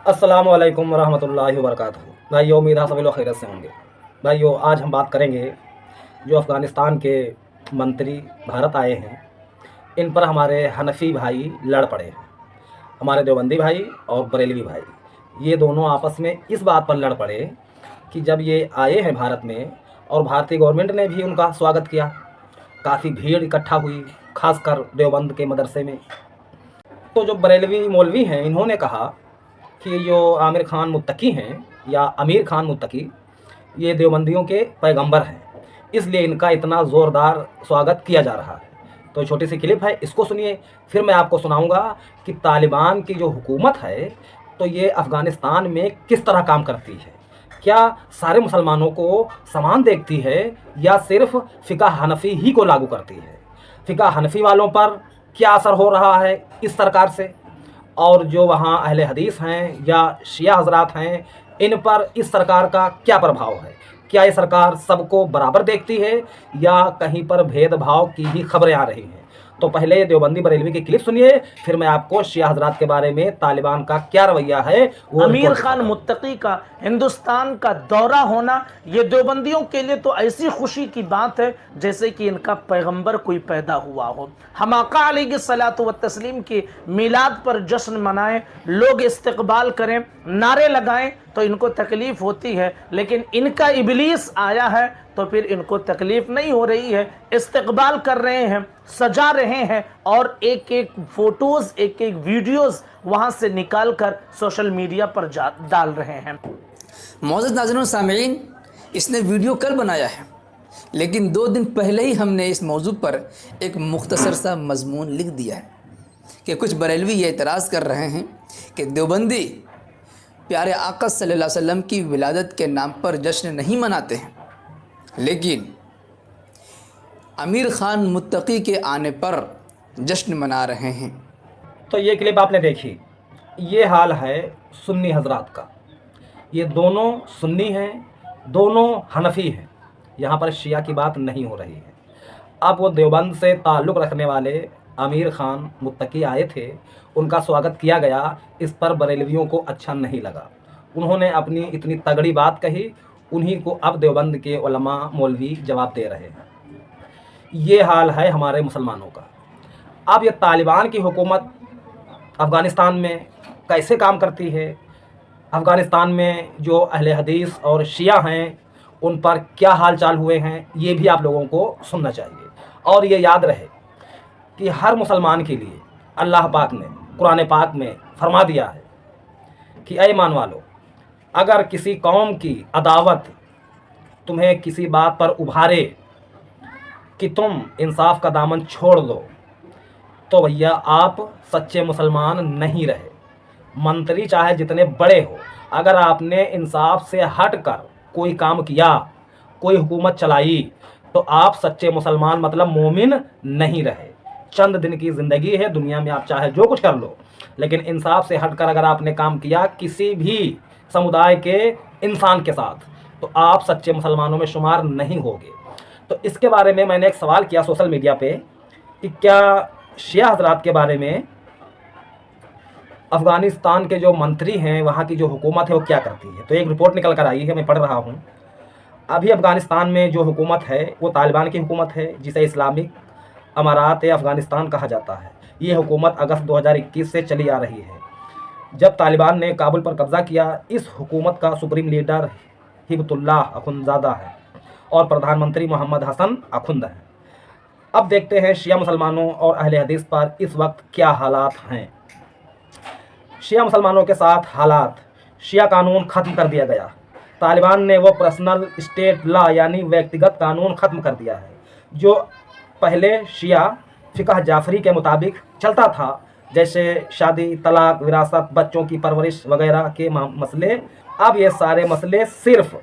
अस्सलामु अलैकुम वरहमतुल्लाहि वबरकातुहू। भाइयों, उम्मीद है सभी लोग खैरियत से होंगे। भाइयों, आज हम बात करेंगे जो अफ़गानिस्तान के मंत्री भारत आए हैं, इन पर हमारे हनफी भाई लड़ पड़े हैं। हमारे देवबंदी भाई और बरेलवी भाई, ये दोनों आपस में इस बात पर लड़ पड़े कि जब ये आए हैं भारत में और भारतीय गवर्नमेंट ने भी उनका स्वागत किया, काफ़ी भीड़ इकट्ठा हुई, खासकर देवबंद के मदरसे में। तो जो बरेलवी मौलवी हैं, इन्होंने कहा कि जो आमिर खान मुत्तकी हैं या अमीर खान मुत्तकी, ये देवबंदियों के पैगंबर हैं, इसलिए इनका इतना ज़ोरदार स्वागत किया जा रहा है। तो छोटी सी क्लिप है, इसको सुनिए, फिर मैं आपको सुनाऊंगा कि तालिबान की जो हुकूमत है तो ये अफ़गानिस्तान में किस तरह काम करती है। क्या सारे मुसलमानों को समान देखती है या सिर्फ फ़िक़्ह हनफ़ी ही को लागू करती है। फ़िक़्ह हनफ़ी वालों पर क्या असर हो रहा है इस सरकार से, और जो वहाँ अहले हदीस हैं या शिया हज़रात हैं, इन पर इस सरकार का क्या प्रभाव है। क्या ये सरकार सबको बराबर देखती है या कहीं पर भेदभाव की ही खबरें आ रही हैं। तो पहले देवबंदी बरेलवी की क्लिप सुनिए, फिर मैं आपको शिया हज़रात के बारे में तालिबान का क्या रवैया है वो अमीर खान मुत्तकी का हिंदुस्तान का दौरा होना ये देवबंदियों के लिए तो ऐसी खुशी की बात है जैसे कि इनका पैगंबर कोई पैदा हुआ हो। हम आका अलैहिस्सलातु व तस्लीम की मिलाद पर जश्न मनाएं, लोग इस्तकबाल करें, नारे लगाएं तो इनको तकलीफ होती है, लेकिन इनका इबलीस आया है तो फिर इनको तकलीफ नहीं हो रही है। इस्तकबाल कर रहे हैं, सजा रहे हैं और एक एक फोटोज़, एक एक वीडियोज़ वहाँ से निकाल कर सोशल मीडिया पर डाल रहे हैं। मौजूद नाज़रीन और सामीन, इसने वीडियो कल बनाया है, लेकिन 2 दिन पहले ही हमने इस मौजू पर एक मुख्तसर सा मजमून लिख दिया है कि कुछ बरेलवी ये एतराज़ कर रहे हैं कि देवबंदी प्यारे आका सल्लल्लाहु अलैहि वसल्लम की विलादत के नाम पर जश्न नहीं मनाते हैं, लेकिन आमिर खान मुत्तकी के आने पर जश्न मना रहे हैं। तो ये क्लिप आपने देखी, ये हाल है सुन्नी हजरात का। ये दोनों सुन्नी हैं, दोनों हनफी हैं, यहाँ पर शिया की बात नहीं हो रही है। अब वो देवबंद से ताल्लुक़ रखने वाले आमिर खान मुत्तकी आए थे, उनका स्वागत किया गया, इस पर बरेलवियों को अच्छा नहीं लगा। उन्होंने अपनी इतनी तगड़ी बात कही, उन्हीं को अब देवबंद के उलमा मौलवी जवाब दे रहे हैं। ये हाल है हमारे मुसलमानों का। अब ये तालिबान की हुकूमत अफ़गानिस्तान में कैसे काम करती है, अफ़गानिस्तान में जो अहले हदीस और शिया हैं उन पर क्या हाल चाल हुए हैं, ये भी आप लोगों को सुनना चाहिए। और ये याद रहे कि हर मुसलमान के लिए अल्लाह पाक ने कुरान पाक में फरमा दिया है कि ऐ ईमान वालो, अगर किसी कौम की अदावत तुम्हें किसी बात पर उभारे कि तुम इंसाफ का दामन छोड़ दो, तो भैया आप सच्चे मुसलमान नहीं रहे। मंत्री चाहे जितने बड़े हो, अगर आपने इंसाफ से हट कर कोई काम किया, कोई हुकूमत चलाई, तो आप सच्चे मुसलमान मतलब मोमिन नहीं रहे। चंद दिन की ज़िंदगी है, दुनिया में आप चाहे जो कुछ कर लो, लेकिन इंसाफ से हटकर अगर आपने काम किया किसी भी समुदाय के इंसान के साथ, तो आप सच्चे मुसलमानों में शुमार नहीं होगे। तो इसके बारे में मैंने एक सवाल किया सोशल मीडिया पे कि क्या शिया हज़रात के बारे में अफ़गानिस्तान के जो मंत्री हैं, वहाँ की जो हुकूमत है वो क्या करती है। तो एक रिपोर्ट निकल कर आई है, मैं पढ़ रहा हूँ। अभी अफ़गानिस्तान में जो हुकूमत है वो तालिबान की हुकूमत है, जिसे इस्लामिक अमारात अफ़गानिस्तान कहा जाता है। ये हुकूमत अगस्त 2021 से चली आ रही है, जब तालिबान ने काबुल पर कब्ज़ा किया। इस हुकूमत का सुप्रीम लीडर हिबतुल्लाह अखुंज़ादा है और प्रधानमंत्री मोहम्मद हसन अखुंद हैं। अब देखते हैं शिया मुसलमानों और अहले हदीस पर इस वक्त क्या हालात हैं। शिया मुसलमानों के साथ हालात, शिया कानून ख़त्म कर दिया गया। तालिबान ने वो पर्सनल स्टेट लॉ यानी व्यक्तिगत कानून ख़त्म कर दिया है, जो पहले शिया फ़िक़्ह जाफ़री के मुताबिक चलता था, जैसे शादी, तलाक, विरासत, बच्चों की परवरिश वगैरह के मसले। अब ये सारे मसले सिर्फ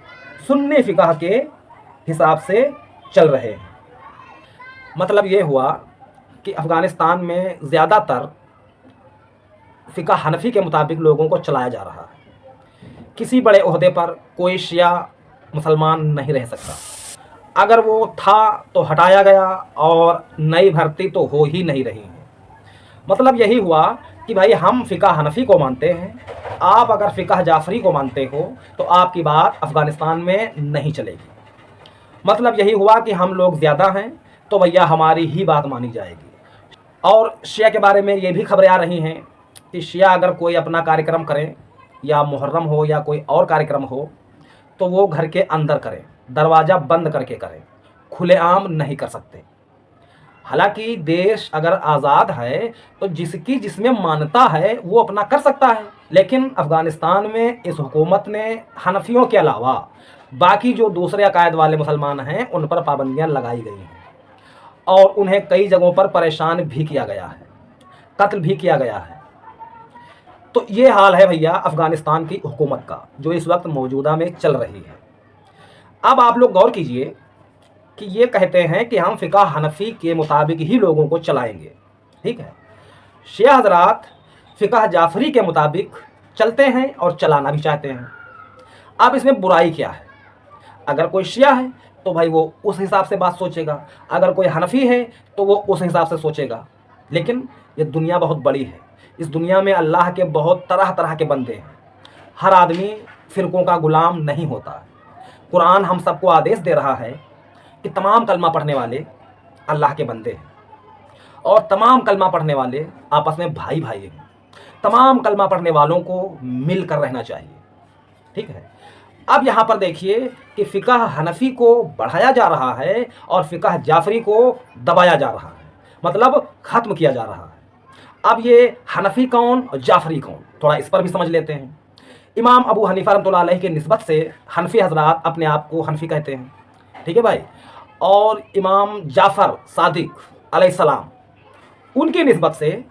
सुन्नी फ़िक़्ह के हिसाब से चल रहे हैं। मतलब ये हुआ कि अफ़गानिस्तान में ज़्यादातर फ़िक़्ह हनफ़ी के मुताबिक लोगों को चलाया जा रहा है। किसी बड़े ओहदे पर कोई शिया मुसलमान नहीं रह सकता, अगर वो था तो हटाया गया और नई भर्ती तो हो ही नहीं रही है। मतलब यही हुआ कि भाई हम फ़िक़ह हनफ़ी को मानते हैं, आप अगर फ़िक़ह जाफ़री को मानते हो तो आपकी बात अफ़गानिस्तान में नहीं चलेगी। मतलब यही हुआ कि हम लोग ज़्यादा हैं तो भैया हमारी ही बात मानी जाएगी। और शिया के बारे में ये भी खबरें आ रही हैं कि शिया अगर कोई अपना कार्यक्रम करें, या मुहर्रम हो या कोई और कार्यक्रम हो, तो वो घर के अंदर करें, दरवाज़ा बंद करके करें, खुलेआम नहीं कर सकते। हालांकि देश अगर आज़ाद है तो जिसकी जिसमें मान्यता है वो अपना कर सकता है, लेकिन अफ़गानिस्तान में इस हुकूमत ने हनफियों के अलावा बाकी जो दूसरे अकायद वाले मुसलमान हैं उन पर पाबंदियां लगाई गई हैं और उन्हें कई जगहों पर परेशान भी किया गया है, कत्ल भी किया गया है। तो ये हाल है भैया अफ़गानिस्तान की हुकूमत का जो इस वक्त मौजूदा में चल रही है। अब आप लोग गौर कीजिए कि ये कहते हैं कि हम फ़िक़ह हनफ़ी के मुताबिक ही लोगों को चलाएंगे, ठीक है। शिया हज़रात फ़िक़ह जाफ़री के मुताबिक चलते हैं और चलाना भी चाहते हैं। अब इसमें बुराई क्या है? अगर कोई शिया है तो भाई वो उस हिसाब से बात सोचेगा, अगर कोई हनफ़ी है तो वो उस हिसाब से सोचेगा। लेकिन ये दुनिया बहुत बड़ी है, इस दुनिया में अल्लाह के बहुत तरह तरह के बंदे हैं, हर आदमी फ़िरक़ों का ग़ुलाम नहीं होता। कुरान हम सबको आदेश दे रहा है कि तमाम कलमा पढ़ने वाले अल्लाह के बंदे हैं और तमाम कलमा पढ़ने वाले आपस में भाई भाई हैं। तमाम कलमा पढ़ने वालों को मिल कर रहना चाहिए, ठीक है। अब यहाँ पर देखिए कि फ़िक़ह हनफ़ी को बढ़ाया जा रहा है और फ़िक़ह जाफ़री को दबाया जा रहा है, मतलब ख़त्म किया जा रहा है। अब ये हनफ़ी कौन और जाफ़री कौन, थोड़ा इस पर भी समझ लेते हैं। इमाम अबू हनीफ़ा रहमतुल्लाह अलैह के निस्बत से हनफ़ी हज़रात अपने आप को हनफ़ी कहते हैं, ठीक है भाई। और इमाम जाफ़र सादिक अलैहिस्सलाम उनकी निस्बत से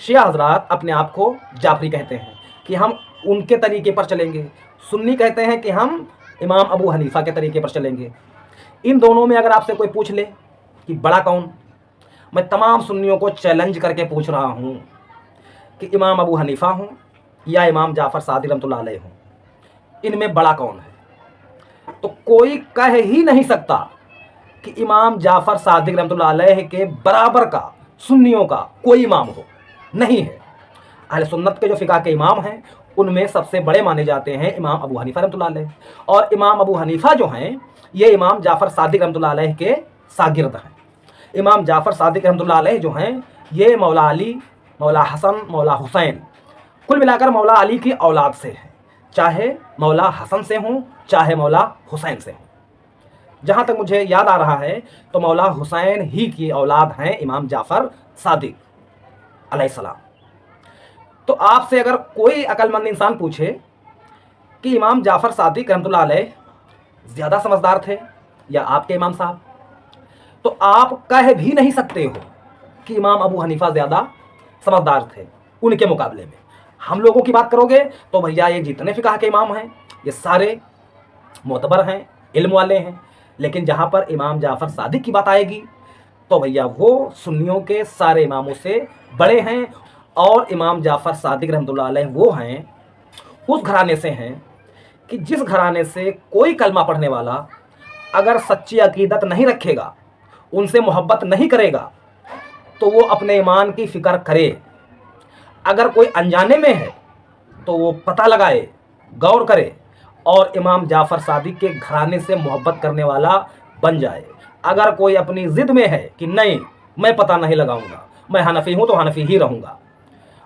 शिया हज़रात अपने आप को जाफ़री कहते हैं कि हम उनके तरीके पर चलेंगे। सुन्नी कहते हैं कि हम इमाम अबू हनीफ़ा के तरीके पर चलेंगे। इन दोनों में अगर आपसे कोई पूछ ले कि बड़ा कौन, मैं तमाम सुन्नियों को चैलेंज करके पूछ रहा हूँ कि इमाम अबू हनीफ़ा हूँ या इमाम जाफ़र सादिक रहमतुल्लाह अलैह हूँ, इनमें बड़ा कौन है? तो कोई कह ही नहीं सकता कि इमाम जाफ़र सादिक रहमतुल्लाह अलैह के बराबर का सुन्नियों का कोई इमाम हो, नहीं है। अहले सुन्नत के जो फ़िक़ह के इमाम हैं उनमें सबसे बड़े माने जाते हैं इमाम अबू हनीफ़ा रहमतुल्लाह अलैह, और इमाम अबू हनीफ़ा जो हैं ये इमाम जाफ़र सादिक रहमतुल्लाह अलैह के शागिर्द हैं। इमाम जाफ़र सादिक रहमतुल्लाह अलैह जो हैं ये मौला अली, मौला हसन, मौला हुसैन, कुल मिलाकर मौला अली की औलाद से हैं, चाहे मौला हसन से हों चाहे मौला हुसैन से हों। जहाँ तक मुझे याद आ रहा है तो मौला हुसैन ही की औलाद हैं इमाम जाफ़र सादिक अलैहिस्सलाम। तो आपसे अगर कोई अक्लमंद इंसान पूछे कि इमाम जाफ़र सादिक रहमतुल्लाह अलैह ज़्यादा समझदार थे या आपके इमाम साहब, तो आप कह भी नहीं सकते हो कि इमाम अबू हनीफ़ा ज़्यादा समझदार थे उनके मुकाबले में। हम लोगों की बात करोगे तो भैया ये जितने फ़िक़ह के इमाम हैं ये सारे मोतबर हैं, इल्म वाले हैं। लेकिन जहाँ पर इमाम जाफ़र सादिक की बात आएगी तो भैया वो सुन्नियों के सारे इमामों से बड़े हैं। और इमाम जाफ़र सादिक रहमतुल्लाह अलैह वो हैं, उस घराने से हैं कि जिस घराने से कोई कलमा पढ़ने वाला अगर सच्ची अकीदत नहीं रखेगा, उनसे मोहब्बत नहीं करेगा, तो वो अपने ईमान की फ़िक्र करे। अगर कोई अनजाने में है तो वो पता लगाए, गौर करे और इमाम जाफ़र सादिक के घराने से मोहब्बत करने वाला बन जाए। अगर कोई अपनी ज़िद में है कि नहीं मैं पता नहीं लगाऊंगा, मैं हनफ़ी हूँ तो हनफ़ी ही रहूँगा,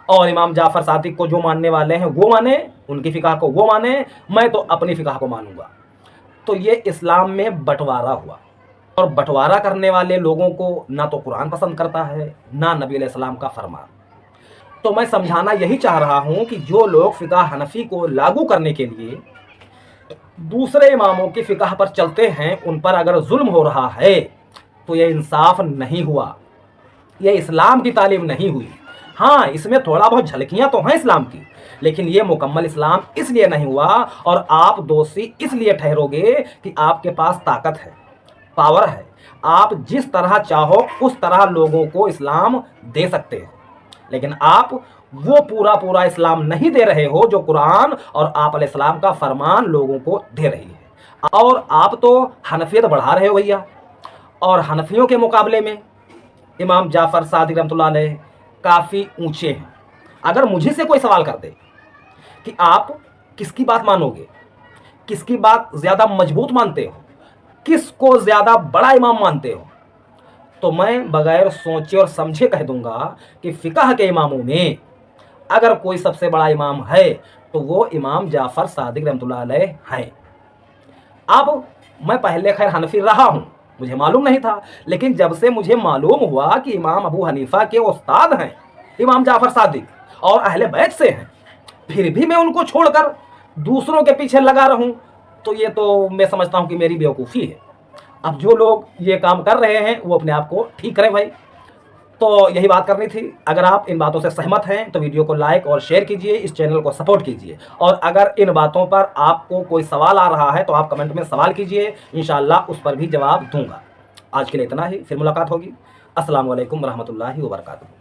और इमाम जाफ़र सादिक को जो मानने वाले हैं वो माने, उनकी फ़िक़ह को वो माने, मैं तो अपनी फ़िक़ह को मानूंगा, तो ये इस्लाम में बंटवारा हुआ। और बंटवारा करने वाले लोगों को ना तो कुरान पसंद करता है ना नबी अलैहिस्सलाम का फरमान। तो मैं समझाना यही चाह रहा हूँ कि जो लोग फ़िक़ह हनफ़ी को लागू करने के लिए दूसरे इमामों की फ़िक़ह पर चलते हैं, उन पर अगर जुल्म हो रहा है तो ये इंसाफ नहीं हुआ, ये इस्लाम की तालीम नहीं हुई। हाँ, इसमें थोड़ा बहुत झलकियाँ तो हैं इस्लाम की, लेकिन ये मुकम्मल इस्लाम इसलिए नहीं हुआ। और आप दोषी इसलिए ठहरोगे कि आपके पास ताकत है, पावर है, आप जिस तरह चाहो उस तरह लोगों को इस्लाम दे सकते हो, लेकिन आप वो पूरा इस्लाम नहीं दे रहे हो जो कुरान और आप अलैहिस्सलाम का फरमान लोगों को दे रही है। और आप तो हनफियत बढ़ा रहे हो भैया, और हनफियों के मुकाबले में इमाम जाफ़र सादिक रहमतुल्लाह अलैह काफ़ी ऊंचे हैं। अगर मुझे से कोई सवाल कर दे कि आप किसकी बात मानोगे, किसकी बात ज़्यादा मजबूत मानते हो, किसको ज़्यादा बड़ा इमाम मानते हो, तो मैं बगैर सोचे और समझे कह दूंगा कि फ़िक़ह के इमामों में अगर कोई सबसे बड़ा इमाम है तो वो इमाम जाफ़र सादिक रहमतुल्लाह अलैह हैं। अब मैं पहले खैर हनफी रहा हूँ, मुझे मालूम नहीं था, लेकिन जब से मुझे मालूम हुआ कि इमाम अबू हनीफ़ा के उस्ताद हैं इमाम जाफ़र सादिक और अहले बैत से हैं, फिर भी मैं उनको छोड़कर दूसरों के पीछे लगा रहूं, तो ये तो मैं समझता हूं कि मेरी बेवकूफ़ी है। अब जो लोग ये काम कर रहे हैं वो अपने आप को ठीक करें भाई। तो यही बात करनी थी। अगर आप इन बातों से सहमत हैं तो वीडियो को लाइक और शेयर कीजिए, इस चैनल को सपोर्ट कीजिए, और अगर इन बातों पर आपको कोई सवाल आ रहा है तो आप कमेंट में सवाल कीजिए, इंशाअल्लाह उस पर भी जवाब दूंगा। आज के लिए इतना ही, फिर मुलाकात होगी। अस्सलाम वालेकुम रहमतुल्लाहि व बरकातुहू।